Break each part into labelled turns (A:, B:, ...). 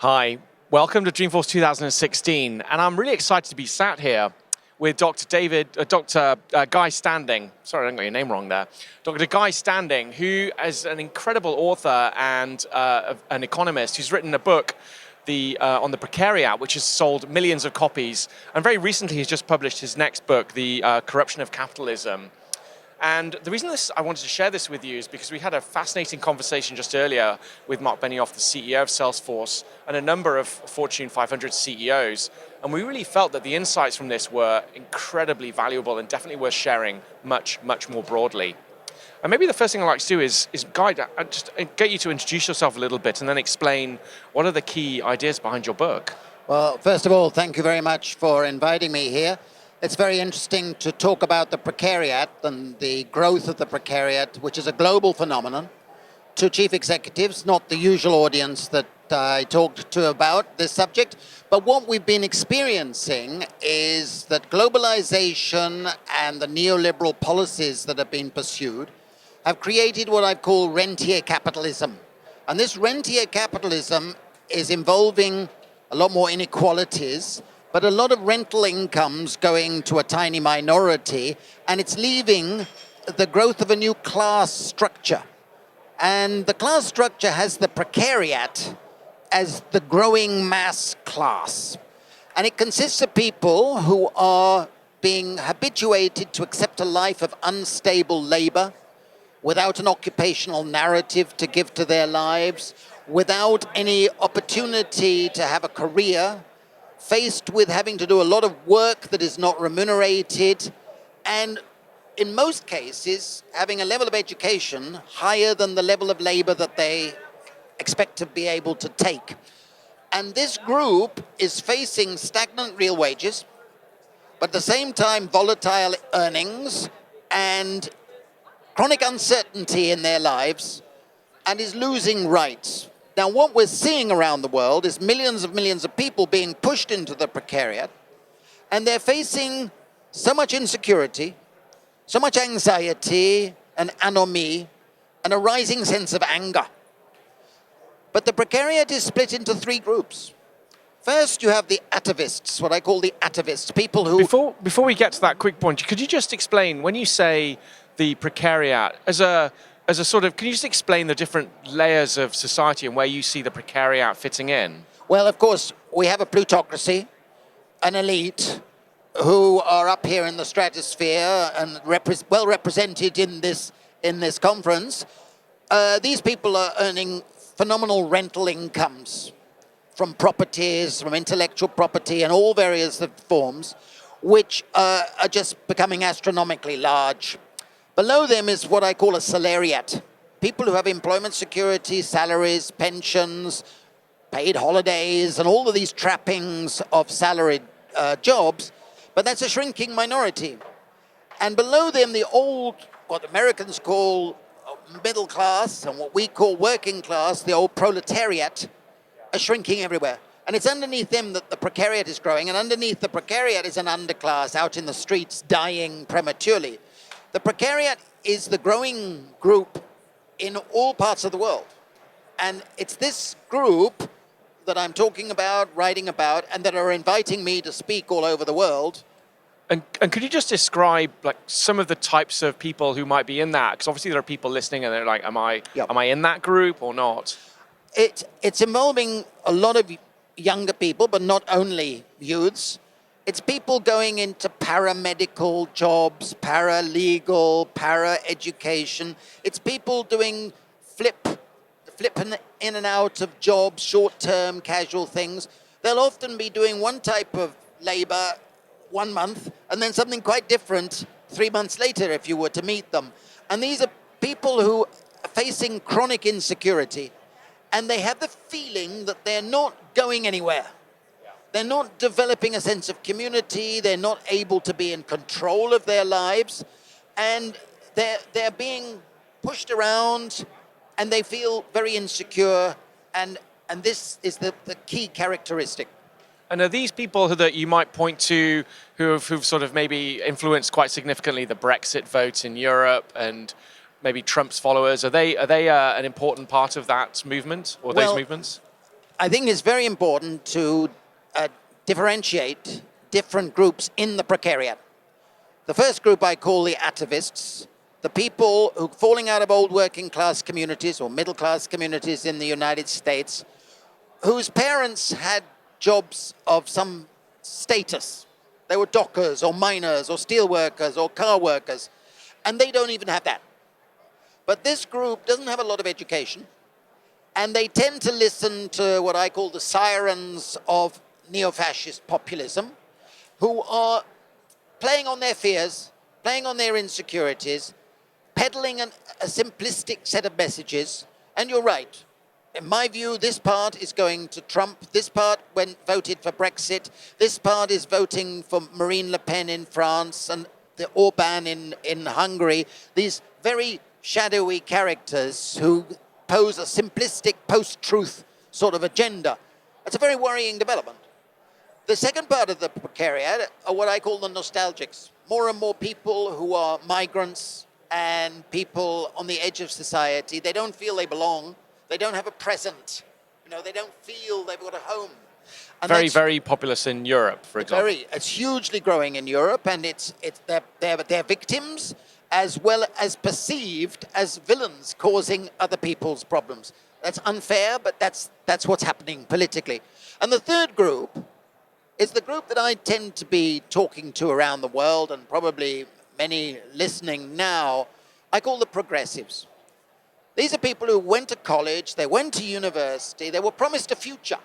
A: Hi, welcome to Dreamforce 2016, and I'm really excited to be sat here with Dr. Guy Standing. Sorry, I got your name wrong there. Dr. Guy Standing, who is an incredible author and an economist who's written a book on the Precariat, which has sold millions of copies. And very recently, he's just published his next book, The Corruption of Capitalism. And the reason I wanted to share this with you is because we had a fascinating conversation just earlier with Mark Benioff, the CEO of Salesforce, and a number of Fortune 500 CEOs. And we really felt that the insights from this were incredibly valuable and definitely worth sharing much, much more broadly. And maybe the first thing I'd like to do is Guy, just get you to introduce yourself a little bit and then explain what are the key ideas behind your book.
B: Well, first of all, thank you very much for inviting me here. It's very interesting to talk about the Precariat and the growth of the Precariat, which is a global phenomenon, to chief executives, not the usual audience that I talked to about this subject. But what we've been experiencing is that globalization and the neoliberal policies that have been pursued have created what I call rentier capitalism. And this rentier capitalism is involving a lot more inequalities, but a lot of rental incomes going to a tiny minority, and it's leaving the growth of a new class structure. And the class structure has the Precariat as the growing mass class. And it consists of people who are being habituated to accept a life of unstable labor, without an occupational narrative to give to their lives, without any opportunity to have a career, faced with having to do a lot of work that is not remunerated, and in most cases, having a level of education higher than the level of labor that they expect to be able to take. And this group is facing stagnant real wages, but at the same time, volatile earnings and chronic uncertainty in their lives, and is losing rights. Now, what we're seeing around the world is millions of people being pushed into the Precariat, and they're facing so much insecurity, so much anxiety and anomie, and a rising sense of anger. But the Precariat is split into three groups. First, you have the atavists, what I call the atavists, people who...
A: Before we get to that quick point, could you just explain, when you say the Precariat, as a sort of, can you just explain the different layers of society and where you see the Precariat fitting in?
B: Well, of course, we have a plutocracy, an elite, who are up here in the stratosphere and well represented in this conference. These people are earning phenomenal rental incomes from properties, from intellectual property and all various forms, which are just becoming astronomically large. Below them is what I call a salariat, people who have employment security, salaries, pensions, paid holidays, and all of these trappings of salaried jobs, but that's a shrinking minority. And below them, the old, what Americans call middle class, and what we call working class, the old proletariat, are shrinking everywhere. And it's underneath them that the Precariat is growing, and underneath the Precariat is an underclass out in the streets dying prematurely. The Precariat is the growing group in all parts of the world. And it's this group that I'm talking about, writing about, and that are inviting me to speak all over the world.
A: And could you just describe like some of the types of people who might be in that? Because obviously there are people listening and they're like, am I in that group or not?
B: It's involving a lot of younger people, but not only youths. It's people going into paramedical jobs, paralegal, para-education. It's people doing flipping in and out of jobs, short-term, casual things. They'll often be doing one type of labor 1 month and then something quite different 3 months later if you were to meet them. And these are people who are facing chronic insecurity, and they have the feeling that they're not going anywhere. They're not developing a sense of community. They're not able to be in control of their lives. And they're being pushed around, and they feel very insecure. And this is the key characteristic.
A: And are these people that you might point to who've sort of maybe influenced quite significantly the Brexit vote in Europe and maybe Trump's followers? Are they an important part of that movement or those movements?
B: I think it's very important to differentiate different groups in the precariat. The first group I call the atavists, the people who are falling out of old working class communities or middle class communities in the United States, whose parents had jobs of some status. They were dockers or miners or steel workers or car workers, and they don't even have that. But this group doesn't have a lot of education, and they tend to listen to what I call the sirens of neo-fascist populism, who are playing on their fears, playing on their insecurities, peddling a simplistic set of messages. And you're right. In my view, this part is going to Trump. This part voted for Brexit. This part is voting for Marine Le Pen in France and the Orban in Hungary. These very shadowy characters who pose a simplistic post-truth sort of agenda. It's a very worrying development. The second part of the precariat are what I call the nostalgics. More and more people who are migrants and people on the edge of society. They don't feel they belong. They don't have a present. They don't feel they've got a home. And
A: very populous in Europe, for example.
B: It's hugely growing in Europe, and they're victims as well as perceived as villains causing other people's problems. That's unfair, but that's what's happening politically. And the third group is the group that I tend to be talking to around the world, and probably many listening now. I call the progressives. These are people who went to college, they went to university, they were promised a future.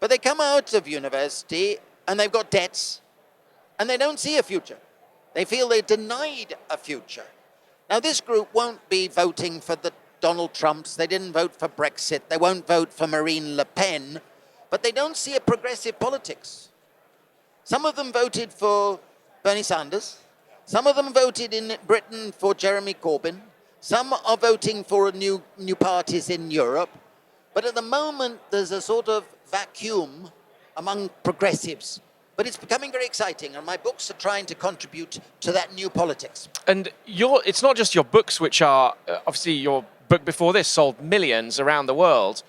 B: But they come out of university and they've got debts and they don't see a future. They feel they're denied a future. Now, this group won't be voting for the Donald Trumps. They didn't vote for Brexit. They won't vote for Marine Le Pen. But they don't see a progressive politics. Some of them voted for Bernie Sanders. Some of them voted in Britain for Jeremy Corbyn. Some are voting for new parties in Europe. But at the moment, there's a sort of vacuum among progressives. But it's becoming very exciting, and my books are trying to contribute to that new politics.
A: And it's not just your books, which are, obviously your book before this sold millions around the world,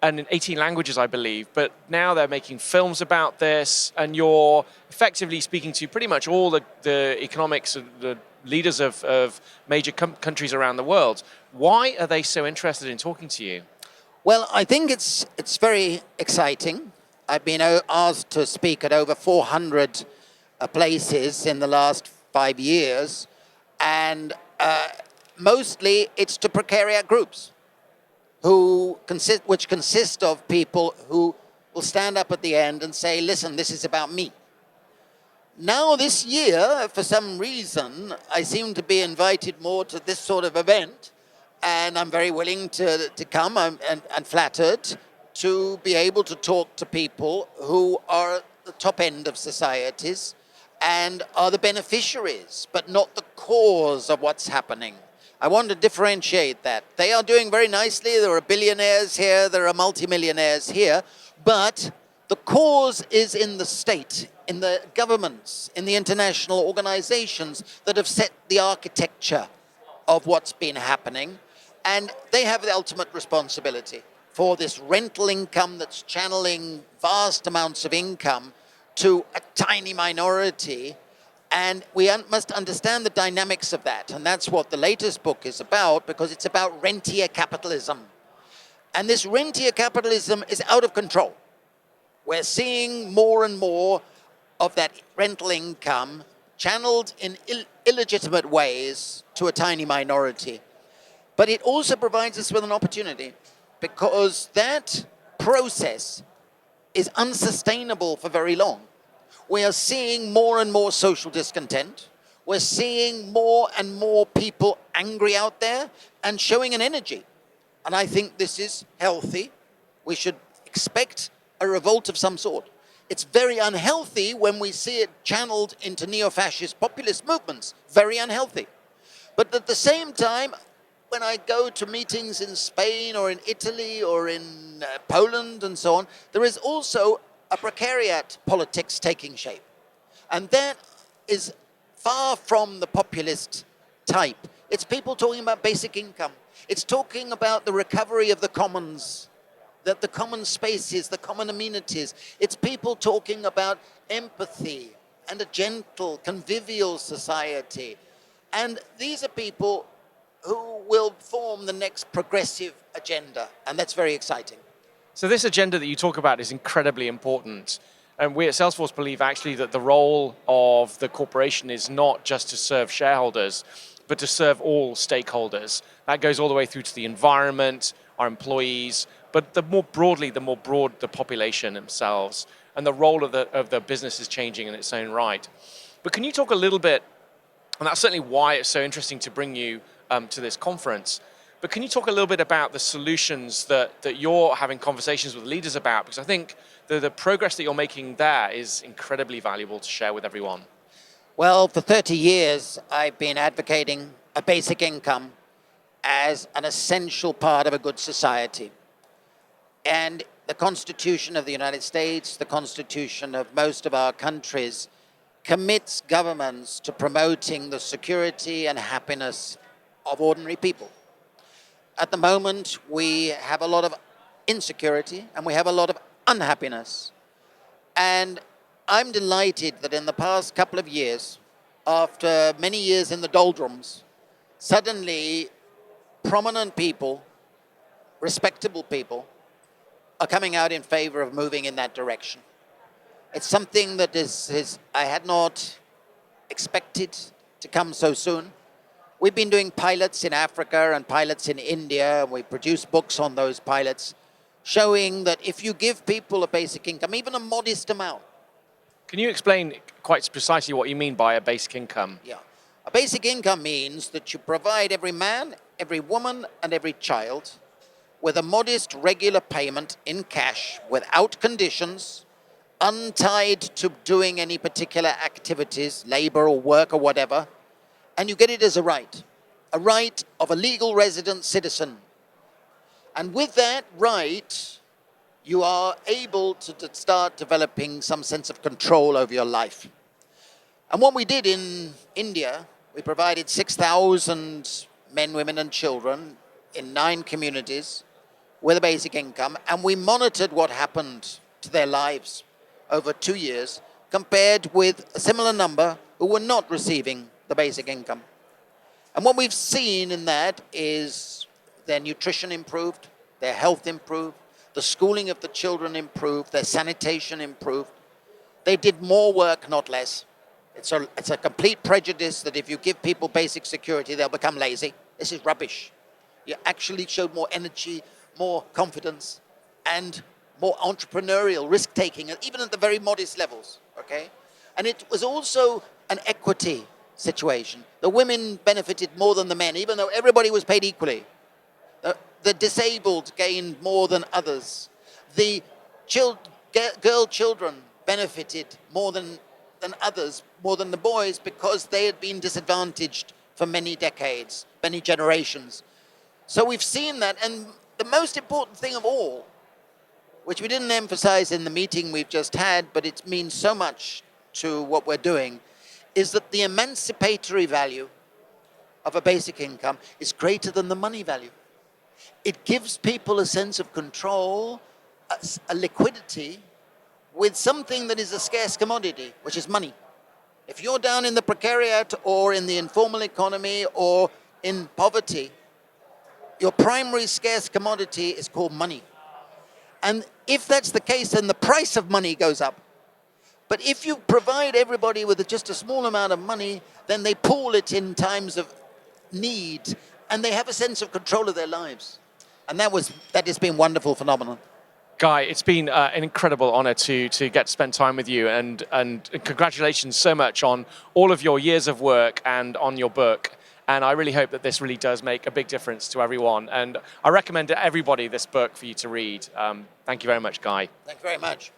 A: and in 18 languages, I believe, but now they're making films about this, and you're effectively speaking to pretty much all the economics, the leaders of major countries around the world. Why are they so interested in talking to you?
B: Well, I think it's very exciting. I've been asked to speak at over 400 places in the last 5 years, and mostly it's to precariat groups which consist of people who will stand up at the end and say, listen, this is about me. Now this year, for some reason, I seem to be invited more to this sort of event, and I'm very willing to come and flattered to be able to talk to people who are at the top end of societies and are the beneficiaries, but not the cause of what's happening. I want to differentiate that. They are doing very nicely. There are billionaires here, there are multimillionaires here, but the cause is in the state, in the governments, in the international organizations that have set the architecture of what's been happening, and they have the ultimate responsibility for this rental income that's channeling vast amounts of income to a tiny minority. And we must understand the dynamics of that. And that's what the latest book is about, because it's about rentier capitalism. And this rentier capitalism is out of control. We're seeing more and more of that rental income channeled in illegitimate ways to a tiny minority. But it also provides us with an opportunity, because that process is unsustainable for very long. We are seeing more and more social discontent. We're seeing more and more people angry out there and showing an energy. And I think this is healthy. We should expect a revolt of some sort. It's very unhealthy when we see it channeled into neo-fascist populist movements. Very unhealthy. But at the same time, when I go to meetings in Spain or in Italy or in Poland and so on, there is also a precariat politics taking shape. And that is far from the populist type. It's people talking about basic income. It's talking about the recovery of the commons the common spaces, the common amenities. It's people talking about empathy and a gentle, convivial society. And these are people who will form the next progressive agenda, and that's very exciting.
A: So this agenda that you talk about is incredibly important. And we at Salesforce believe actually that the role of the corporation is not just to serve shareholders, but to serve all stakeholders. That goes all the way through to the environment, our employees, but the more broad the population themselves. And the role of the business is changing in its own right. But can you talk a little bit, and that's certainly why it's so interesting to bring you to this conference, but can you talk a little bit about the solutions that you're having conversations with leaders about? Because I think the progress that you're making there is incredibly valuable to share with everyone.
B: Well, for 30 years, I've been advocating a basic income as an essential part of a good society. And the Constitution of the United States, the Constitution of most of our countries, commits governments to promoting the security and happiness of ordinary people. At the moment, we have a lot of insecurity and we have a lot of unhappiness. And I'm delighted that in the past couple of years, after many years in the doldrums, suddenly prominent people, respectable people, are coming out in favor of moving in that direction. It's something that I had not expected to come so soon. We've been doing pilots in Africa and pilots in India, and we produce books on those pilots, showing that if you give people a basic income, even a modest amount.
A: Can you explain quite precisely what you mean by a basic income?
B: Yeah. A basic income means that you provide every man, every woman, and every child with a modest regular payment in cash without conditions, untied to doing any particular activities, labor or work or whatever, and you get it as a right of a legal resident citizen. And with that right, you are able to start developing some sense of control over your life. And what we did in India, we provided 6,000 men, women, and children in 9 communities with a basic income, and we monitored what happened to their lives over 2 years, compared with a similar number who were not receiving the basic income. And what we've seen in that is their nutrition improved, their health improved, the schooling of the children improved, their sanitation improved. They did more work, not less. It's a complete prejudice that if you give people basic security, they'll become lazy. This is rubbish. You actually showed more energy, more confidence, and more entrepreneurial risk-taking, even at the very modest levels, okay? And it was also an equity situation. The women benefited more than the men, even though everybody was paid equally. The disabled gained more than others. The girl children benefited more than others, more than the boys, because they had been disadvantaged for many decades, many generations. So we've seen that, and the most important thing of all, which we didn't emphasize in the meeting we've just had, but it means so much to what we're doing, is that the emancipatory value of a basic income is greater than the money value. It gives people a sense of control, a liquidity, with something that is a scarce commodity, which is money. If you're down in the precariat or in the informal economy or in poverty, your primary scarce commodity is called money. And if that's the case, then the price of money goes up. But if you provide everybody with just a small amount of money, then they pool it in times of need, and they have a sense of control of their lives. And that has been a wonderful phenomenon.
A: Guy, it's been an incredible honor to get to spend time with you, and congratulations so much on all of your years of work and on your book. And I really hope that this really does make a big difference to everyone. And I recommend to everybody this book for you to read. Thank you very much, Guy.
B: Thank you very much.